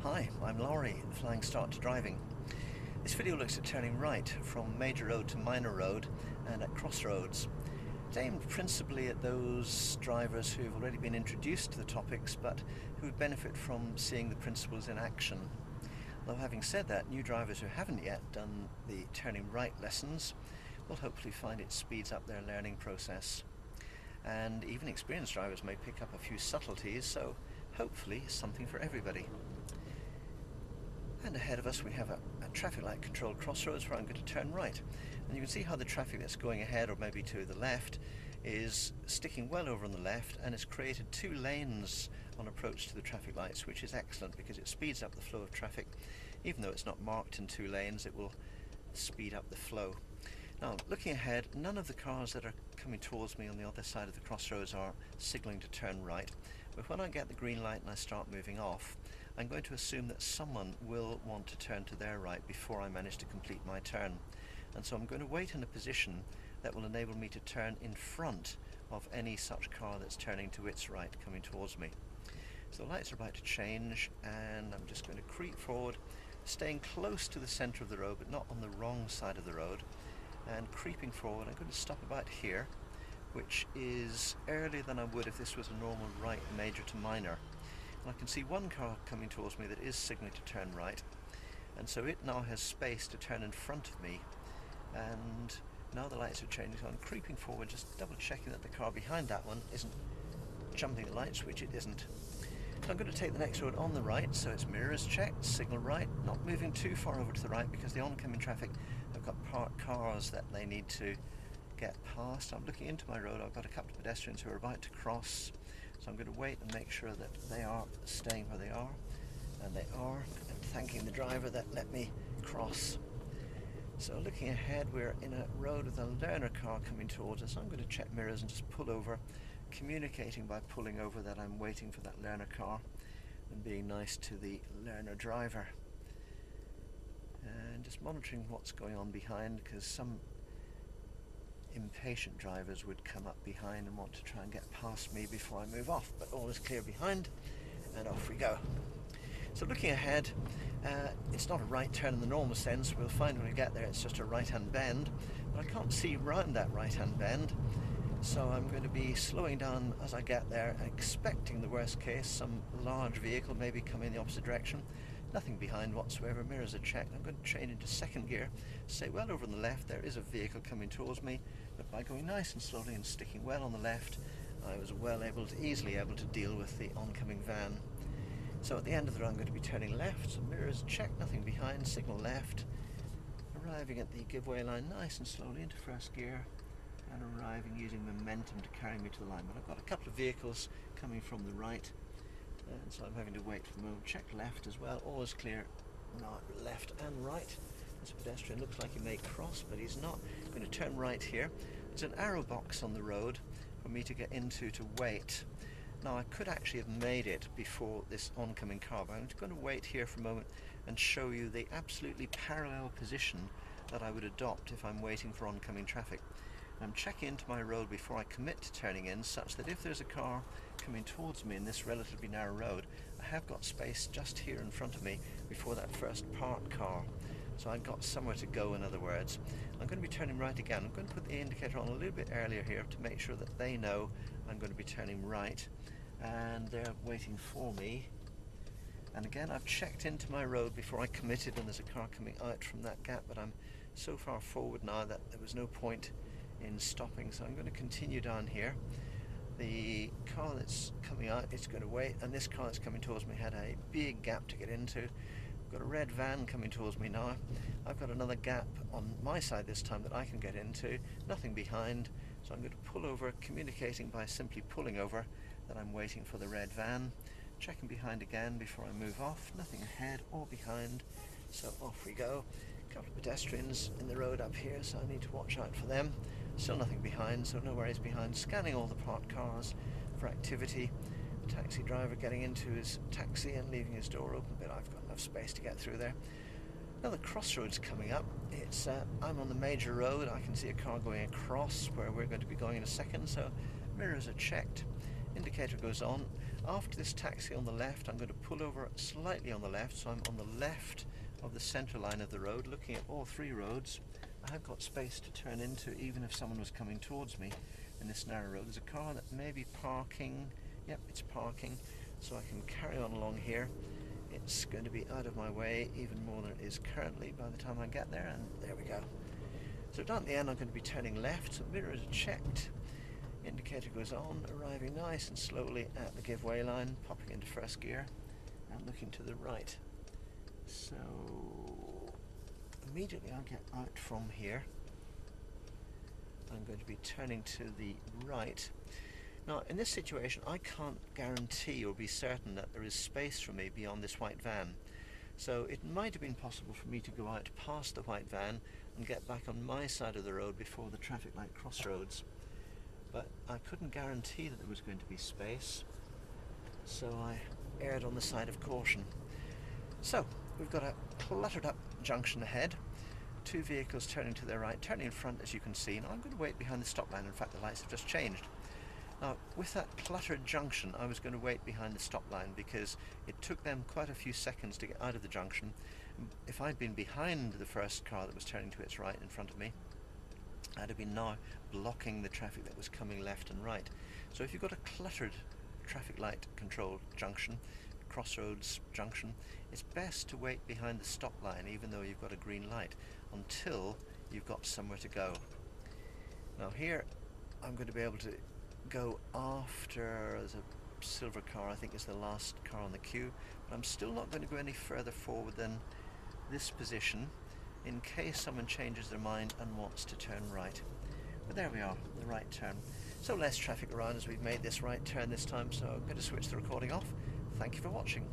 Hi, I'm Laurie, Flying Start to Driving. This video looks at turning right from major road to minor road and at crossroads. It's aimed principally at those drivers who've already been introduced to the topics but who would benefit from seeing the principles in action. Though having said that, new drivers who haven't yet done the turning right lessons will hopefully find it speeds up their learning process. And even experienced drivers may pick up a few subtleties, so hopefully something for everybody. And ahead of us we have a traffic light controlled crossroads where I'm going to turn right. And you can see how the traffic that's going ahead or maybe to the left is sticking well over on the left, and it's created two lanes on approach to the traffic lights, which is excellent because it speeds up the flow of traffic. Even though it's not marked in two lanes, it will speed up the flow. Now, looking ahead, none of the cars that are coming towards me on the other side of the crossroads are signalling to turn right. But when I get the green light and I start moving off, I'm going to assume that someone will want to turn to their right before I manage to complete my turn. And so I'm going to wait in a position that will enable me to turn in front of any such car that's turning to its right, coming towards me. So the lights are about to change, and I'm just going to creep forward, staying close to the centre of the road but not on the wrong side of the road. And creeping forward, I'm going to stop about here, which is earlier than I would if this was a normal right major to minor. And I can see one car coming towards me that is signalling to turn right, and so it now has space to turn in front of me. And now the lights are changing, so I'm creeping forward, just double checking that the car behind that one isn't jumping the light switch. It isn't. So I'm going to take the next road on the right, so it's mirrors checked, signal right, not moving too far over to the right because the oncoming traffic have got parked cars that they need to get past. I'm looking into my road, I've got a couple of pedestrians who are about to cross, so I'm going to wait and make sure that they are staying where they are, and they are, and thanking the driver that let me cross. So looking ahead, we're in a road with a learner car coming towards us. I'm going to check mirrors and just pull over, communicating by pulling over that I'm waiting for that learner car and being nice to the learner driver. And just monitoring what's going on behind, because some impatient drivers would come up behind and want to try and get past me before I move off, but all is clear behind, and off we go. So looking ahead, it's not a right turn in the normal sense. We'll find when we get there it's just a right-hand bend, but I can't see round that right-hand bend, so I'm going to be slowing down as I get there, expecting the worst case, some large vehicle maybe coming in the opposite direction. Nothing behind whatsoever, mirrors are checked. I'm going to change into second gear, stay well over on the left. There is a vehicle coming towards me, but by going nice and slowly and sticking well on the left, I was easily able to deal with the oncoming van. So at the end of the road I'm going to be turning left, so mirrors checked, nothing behind, signal left, arriving at the giveaway line nice and slowly into first gear, and arriving using momentum to carry me to the line. But I've got a couple of vehicles coming from the right, and so I'm having to wait for the moment. Check left as well, all is clear now, left and right. This pedestrian looks like he may cross, but he's not. I'm going to turn right here. There's an arrow box on the road for me to get into to wait. Now I could actually have made it before this oncoming car, but I'm just going to wait here for a moment and show you the absolutely parallel position that I would adopt if I'm waiting for oncoming traffic. I'm checking into my road before I commit to turning in, such that if there's a car coming towards me in this relatively narrow road, I have got space just here in front of me before that first parked car. So I've got somewhere to go, in other words. I'm going to be turning right again. I'm going to put the indicator on a little bit earlier here to make sure that they know I'm going to be turning right, and they're waiting for me. And again, I've checked into my road before I committed, and there's a car coming out from that gap, but I'm so far forward now that there was no point in stopping, so I'm going to continue down here. The car that's coming out is going to wait, and this car that's coming towards me had a big gap to get into. I've got a red van coming towards me now. I've got another gap on my side this time that I can get into, nothing behind, so I'm going to pull over, communicating by simply pulling over that I'm waiting for the red van. Checking behind again before I move off, nothing ahead or behind, so off we go. A couple of pedestrians in the road up here, so I need to watch out for them. Still nothing behind, so no worries behind. Scanning all the parked cars for activity. Taxi driver getting into his taxi and leaving his door open, but I've got enough space to get through there. Another crossroads coming up. It's I'm on the major road. I can see a car going across where we're going to be going in a second, so mirrors are checked. Indicator goes on. After this taxi on the left, I'm going to pull over slightly on the left, so I'm on the left of the centre line of the road, looking at all three roads. I have got space to turn into even if someone was coming towards me in this narrow road. There's a car that may be parking. Yep, it's parking, so I can carry on along here. It's going to be out of my way even more than it is currently by the time I get there, and there we go. So down at the end I'm going to be turning left, so mirrors are checked, indicator goes on, arriving nice and slowly at the giveaway line, popping into first gear and looking to the right. So immediately I'll get out from here. I'm going to be turning to the right. Now in this situation I can't guarantee or be certain that there is space for me beyond this white van. So it might have been possible for me to go out past the white van and get back on my side of the road before the traffic light crossroads. But I couldn't guarantee that there was going to be space, so I erred on the side of caution. So we've got a cluttered up junction ahead, two vehicles turning to their right, turning in front as you can see. Now I'm going to wait behind the stop line. In fact, the lights have just changed. Now with that cluttered junction I was going to wait behind the stop line because it took them quite a few seconds to get out of the junction. If I'd been behind the first car that was turning to its right in front of me, I'd have been now blocking the traffic that was coming left and right. So if you've got a cluttered traffic light controlled junction, crossroads junction, it's best to wait behind the stop line even though you've got a green light until you've got somewhere to go. Now here I'm going to be able to go after, there's a silver car I think is the last car on the queue, but I'm still not going to go any further forward than this position in case someone changes their mind and wants to turn right. But there we are, the right turn. So less traffic around as we've made this right turn this time, so I'm going to switch the recording off. Thank you for watching.